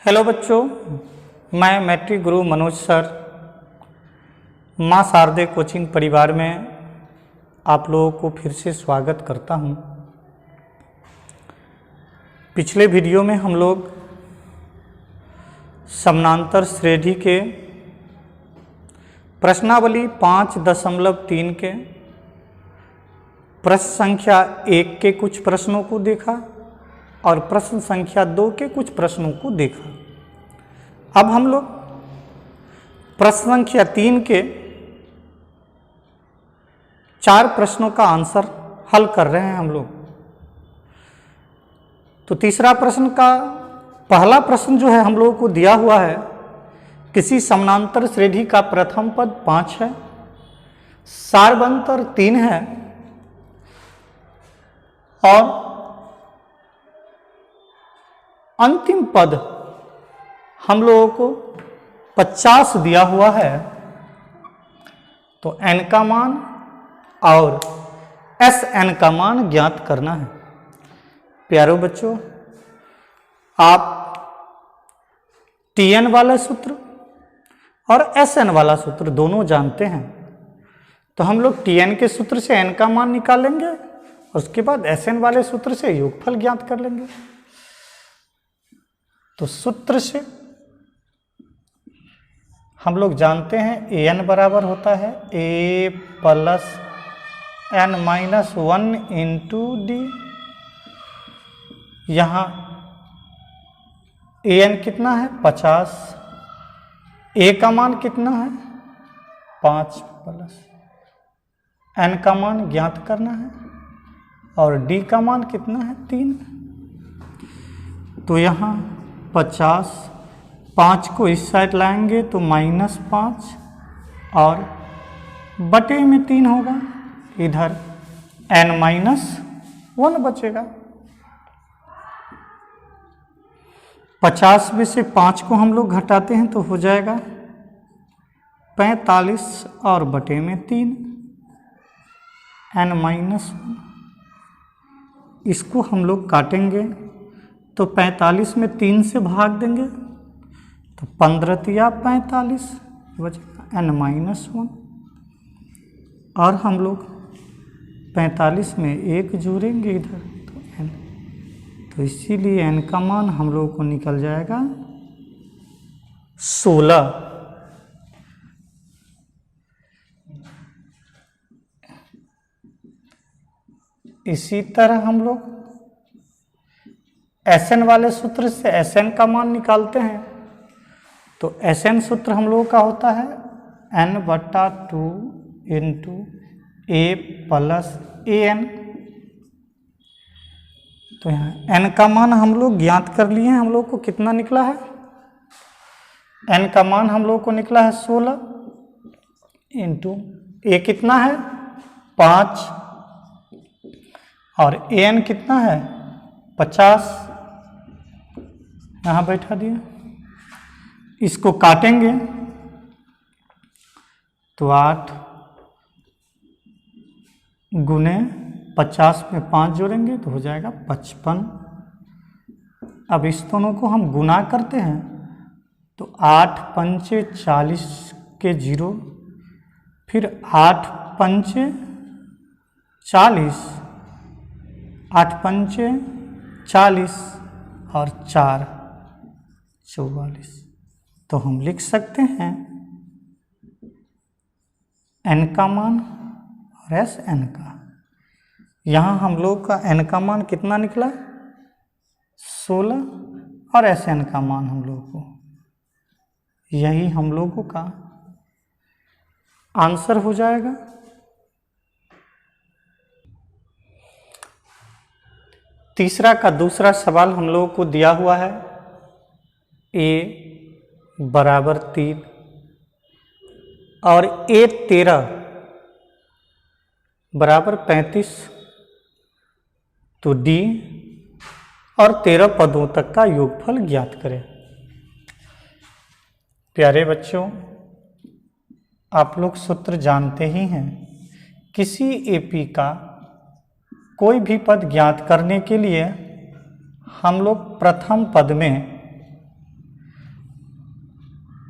Hello बच्चों, मैं matric गुरु Manoj sir माँ शारदे कोचिंग परिवार में आप लोगों को फिर से स्वागत करता हूँ। पिछले वीडियो में हम लोग समानांतर श्रेणी के प्रश्नावली 5.3 के प्रश्न संख्या 1 के कुछ प्रश्नों को देखा और प्रश्न संख्या 2 के कुछ प्रश्नों को देखा। अब हम लोग प्रश्न संख्या 3 के 4 प्रश्नों का आंसर हल कर रहे हैं हम लोग। तो तीसरा प्रश्न का पहला प्रश्न जो है हम लोगों को दिया हुआ है, किसी समानांतर श्रेणी का प्रथम पद 5 है, सार्वंतर 3 है और अंतिम पद हम लोगों को 50 दिया हुआ है। तो n का मान और Sn का मान ज्ञात करना है। प्यारो बच्चों, आप Tn वाला सूत्र और Sn वाला सूत्र दोनों जानते हैं। तो हम लोग Tn के सूत्र से n का मान निकालेंगे और उसके बाद Sn वाले सूत्र से योगफल ज्ञात कर लेंगे। तो सूत्र से हम लोग जानते हैं an बराबर होता है a plus n minus 1 into D. यहाँ an कितना है 50, a का मान कितना है 5 प्लस n का मान ज्ञात करना है और d का मान कितना है 3। तो यहाँ 50, 5 को इस साइड लाएंगे तो -5 और बटे में 3 होगा, इधर n-1 बचेगा। 50 में से 5 को हम लोग घटाते हैं तो हो जाएगा 45 और बटे में 3 n-1। इसको हम लोग काटेंगे तो 45 में 3 से भाग देंगे तो 15 तिया 45 बचेगा n-1 और हम लोग 45 में 1 जोड़ेंगे इधर तो n, तो इसीलिए n का मान हम लोगों को निकल जाएगा 16। इसी तरह हम लोग Sn वाले सूत्र से Sn का मान निकालते हैं। तो Sn सूत्र हम लोगों का होता है n/2 into a plus an। तो यहाँ n का मान हम लोग ज्ञात कर लिए हैं। हम लोग को कितना निकला है, n का मान हम लोग को निकला है 16 इंटू a कितना है 5 और an कितना है 50। यहाँ बैठा दिया, इसको काटेंगे तो 8 गुने 50 में 5 जोड़ेंगे तो हो जाएगा 55। अब इस दोनों को हम गुना करते हैं तो 8 पंचे 40 के 0, फिर 8 पंचे 40, 8 पंचे 40 और 4 44। तो हम लिख सकते हैं n का मान और Sn का। यहाँ हम लोग का n का मान कितना निकला 16 और Sn का मान हम लोग को, यही हम लोगों का आंसर हो जाएगा। तीसरा का दूसरा सवाल हम लोगों को दिया हुआ है a बराबर 3 और a 13 बराबर 35। तो d और 13 पदों तक का योगफल ज्ञात करें। प्यारे बच्चों, आप लोग सूत्र जानते ही हैं। किसी AP का कोई भी पद ज्ञात करने के लिए हम लोग प्रथम पद में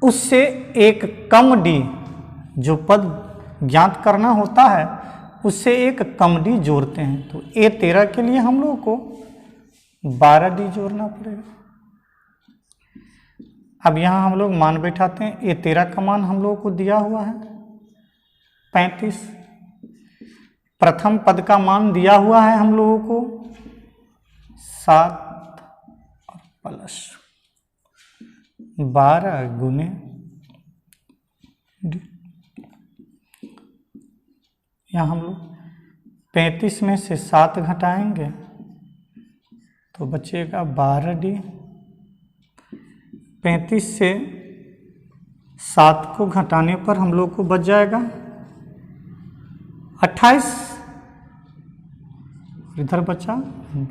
उससे एक कम डी, जो पद ज्ञात करना होता है उससे एक कम डी जोड़ते हैं। तो A13 के लिए हम लोग को 12 डी जोड़ना पड़ेगा। अब यहाँ हम लोग मान बैठाते हैं। A13 का मान हम लोग को दिया हुआ है 35। प्रथम पद का मान दिया हुआ है हम लोगों को 7 और प्लस 12 गुने डी। यहाँ हम लोग 35 में से 7 घटाएंगे तो बचेगा 12 डी। 35 से 7 को घटाने पर हम लोग को बच जाएगा 28। इधर बचा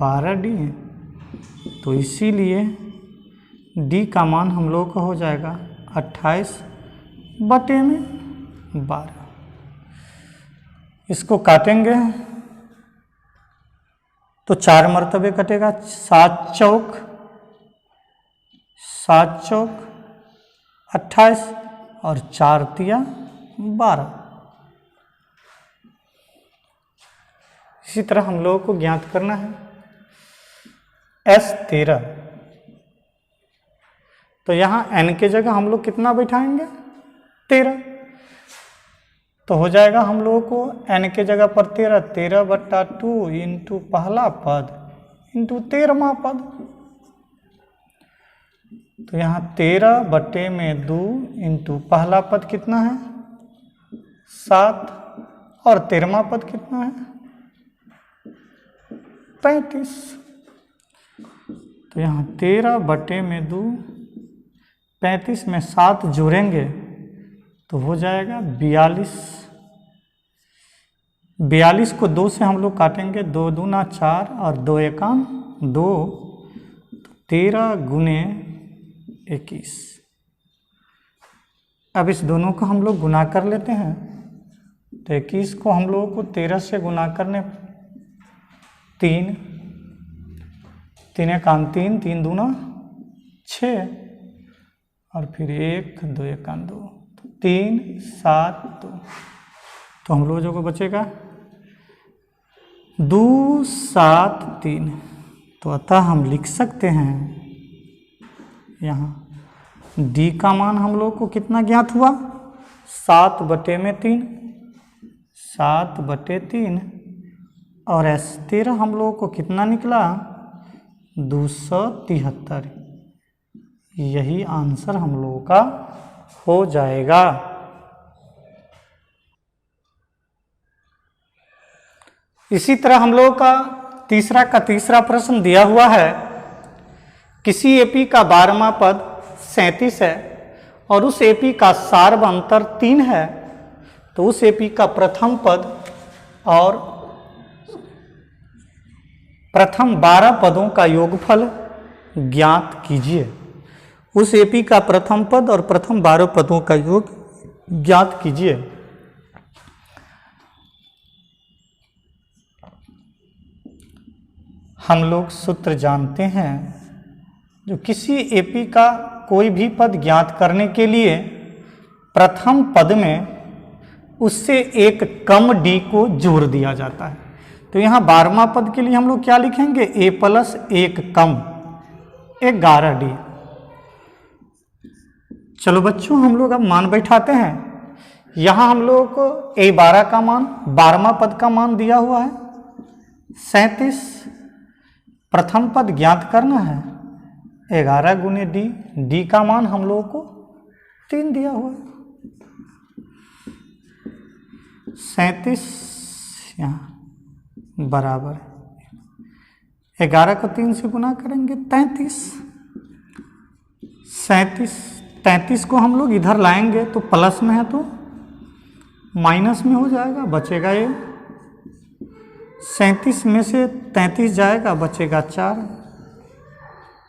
12 डी। तो इसीलिए डी का मान हम लोग को हो जाएगा 28 बटे में 12। इसको काटेंगे तो 4 मरतबे कटेगा। 7 चौक 28 और 4 तिया 12। इसी तरह हम लोगों को ज्ञात करना है S13। तो यहाँ n के जगह हम लोग कितना बैठाएंगे 13। तो हो जाएगा हम लोगों को n के जगह पर 13/2 इंटू पहला पद इंटू 13वां पद। तो यहाँ 13/2 इंटू पहला पद कितना है 7 और 13वां पद कितना है 35। तो यहाँ 13/2 35 में 7 जोड़ेंगे तो हो जाएगा 42। 42 को 2 से हम लोग काटेंगे। 2 दूना 4 और 2 एकाम 2। 13 गुने 21। अब इस दोनों को हम लोग गुना कर लेते हैं। तो 21 को हम लोगों को 13 से गुना करने 3 3 एकाम 3 3 दूना 6 और फिर 1 2 एकाम 2 3 7 2। तो हम लोगों को बचेगा 2 7 3। तो अतः हम लिख सकते हैं यहाँ डी का मान हम लोग को कितना ज्ञात हुआ 7/3 7/3 और S13 हम लोगों को कितना निकला 273। यही आंसर हम लोगों का हो जाएगा। इसी तरह हम लोगों का तीसरा प्रश्न दिया हुआ है। किसी एपी का 12वां पद 37 है और उस एपी का सार्वअंतर 3 है। तो उस एपी का प्रथम पद और प्रथम 12 पदों का योगफल ज्ञात कीजिए। उस एपी का प्रथम पद और प्रथम 12 पदों का योग ज्ञात कीजिए। हम लोग सूत्र जानते हैं। जो किसी एपी का कोई भी पद ज्ञात करने के लिए प्रथम पद में उससे एक कम डी को जोड़ दिया जाता है। तो यहाँ 12वां पद के लिए हम लोग क्या लिखेंगे a प्लस 1 कम 11 डी। चलो बच्चों हम लोग अब मान बैठाते हैं। यहाँ हम लोगों को A12 का मान 12वां पद का मान दिया हुआ है 37। प्रथम पद ज्ञात करना है 11 गुने डी। डी का मान हम लोगों को 3 दिया हुआ है। 37 यहाँ बराबर 11 को 3 से गुना करेंगे 33। 33 को हम लोग इधर लाएंगे तो प्लस में है तो माइनस में हो जाएगा, बचेगा ये। 37 में से 33 जाएगा, बचेगा 4।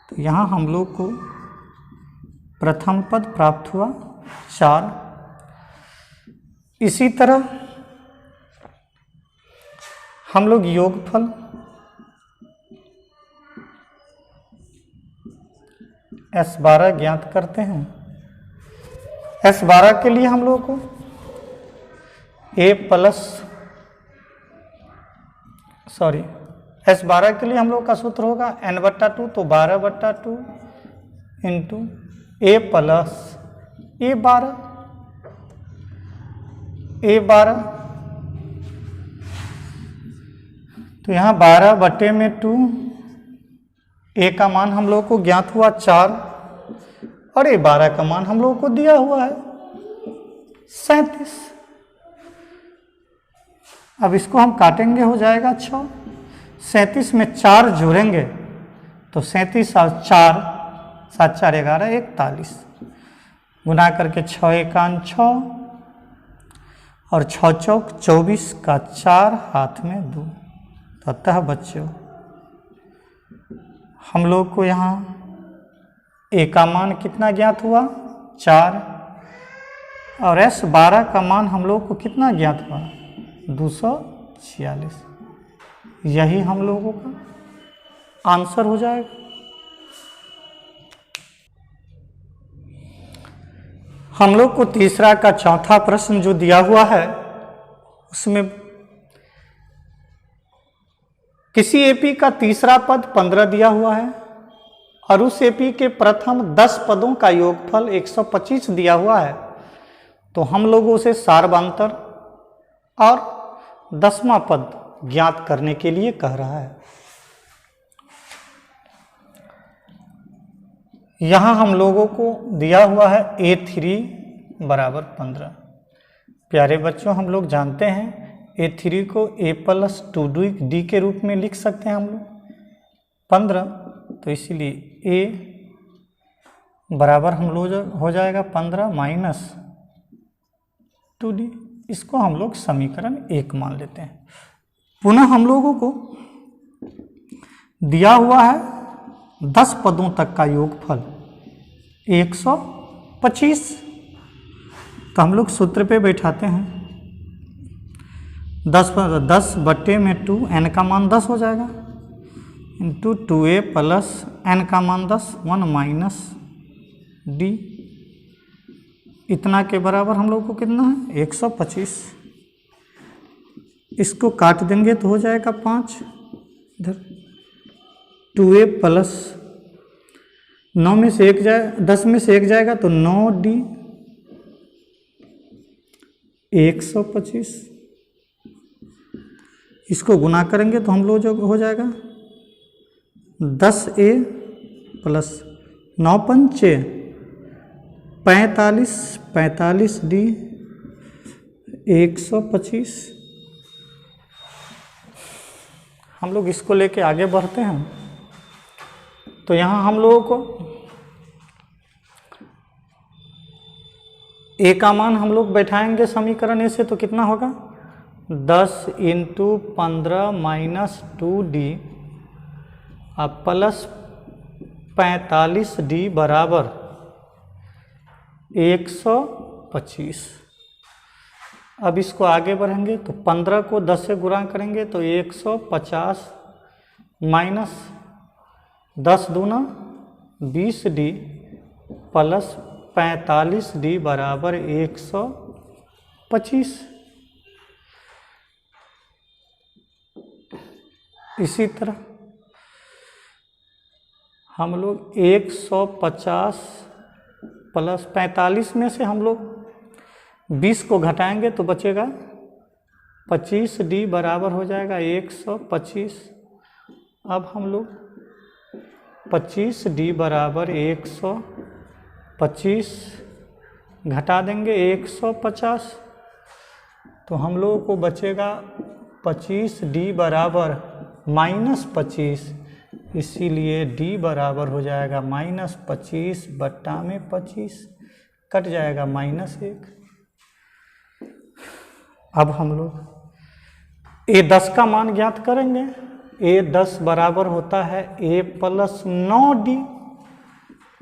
तो यहाँ हम लोग को प्रथम पद प्राप्त हुआ 4। इसी तरह हम लोग योगफल S12 ज्ञात करते हैं। S12 के लिए हम लोग को S12 के लिए हम लोग का सूत्र होगा n/2, तो 12/2 इंटू A प्लस A12 तो यहाँ 12/2 A का मान हम लोग को ज्ञात हुआ 4 और A12 का मान हम लोग को दिया हुआ है 37। अब इसको हम काटेंगे, हो जाएगा 6। 37 में 4 जोड़ेंगे तो 37 और 4 7 4 11 41 गुना करके 6 एकान 6 और 6 चौक 24 का 4 हाथ में 2। तो अतः बच्चों हम लोग को यहाँ A का मान कितना ज्ञात हुआ 4 और S12 का मान हम लोग को कितना ज्ञात हुआ 246। यही हम लोगों का आंसर हो जाएगा। हम लोग को तीसरा का चौथा प्रश्न जो दिया हुआ है उसमें किसी एपी का तीसरा पद 15 दिया हुआ है और उस एपी के प्रथम 10 पदों का योगफल 125 दिया हुआ है। तो हम लोगों से सार्वंतर और 10वां पद ज्ञात करने के लिए कह रहा है। यहाँ हम लोगों को दिया हुआ है A3 बराबर 15। प्यारे बच्चों हम लोग जानते हैं A3 को A प्लस 2D के रूप में लिख सकते हैं हम लोग 15, तो इसीलिए A बराबर हम लोग हो जाएगा 15 माइनस 2D। इसको हम लोग समीकरण 1 मान लेते हैं। पुनः हम लोगों को दिया हुआ है 10 पदों तक का योगफल 125। तो हम लोग सूत्र पे बैठाते हैं 10/2 n का मान 10 हो जाएगा इंटू 2a प्लस n का मान 10 1 माइनस d इतना के बराबर हम लोग को कितना है 125। इसको काट देंगे तो हो जाएगा 5। इधर 2a प्लस 9 में से 1 जाए 10 में से 1 जाएगा तो 9d 125। इसको गुना करेंगे तो हम लोग जो हो जाएगा 10a प्लस 9 पंचे 45 45d 125। हम लोग इसको लेके आगे बढ़ते हैं। तो यहाँ हम लोगों को A का मान हम लोग बैठाएंगे समीकरण से तो कितना होगा 10 इंटू 15 माइनस 2d अब प्लस 45d बराबर 125। अब इसको आगे बढ़ेंगे तो 15 को 10 से गुणा करेंगे तो 150 माइनस 10 दूना 20d प्लस 45d बराबर 125। इसी तरह हम लोग 150 प्लस 45 में से हम लोग 20 को घटाएंगे तो बचेगा 25d बराबर हो जाएगा 125। अब हम लोग 25d बराबर 125 घटा देंगे 150 तो हम लोगों को बचेगा 25d बराबर -25। इसीलिए d बराबर हो जाएगा -25 बट्टा में 25 कट जाएगा -1। अब हम लोग A10 का मान ज्ञात करेंगे। A10 बराबर होता है A प्लस 9d।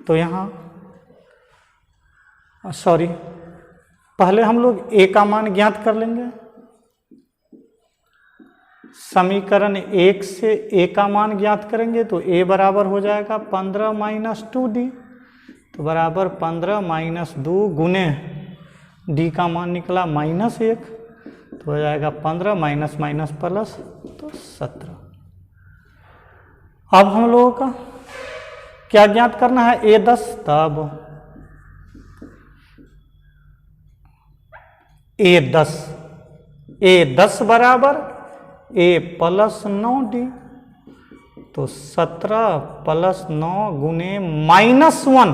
तो यहाँ पहले हम लोग A का मान ज्ञात कर लेंगे। समीकरण 1 से A का मान ज्ञात करेंगे तो A बराबर हो जाएगा 15 माइनस 2d। तो बराबर 15 माइनस 2 गुने डी का मान निकला -1, तो हो जाएगा 15 माइनस माइनस प्लस तो 17। अब हम लोगों का क्या ज्ञात करना है, A10, तब A10 बराबर A प्लस 9D, तो 17 प्लस 9 गुने -1,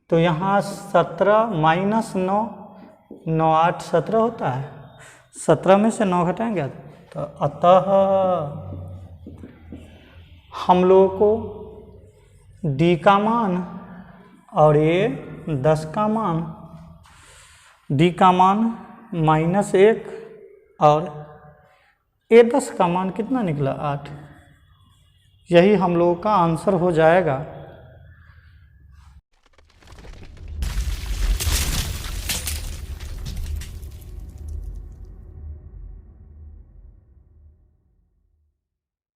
तो यहाँ 17 माइनस 9, 9 8 17 होता है, 17 में से 9 घटाएंगे तो अतः हम लोगों को D का मान और A10 का मान, D का मान -1 और A10 का मान कितना निकला 8। यही हम लोगों का आंसर हो जाएगा।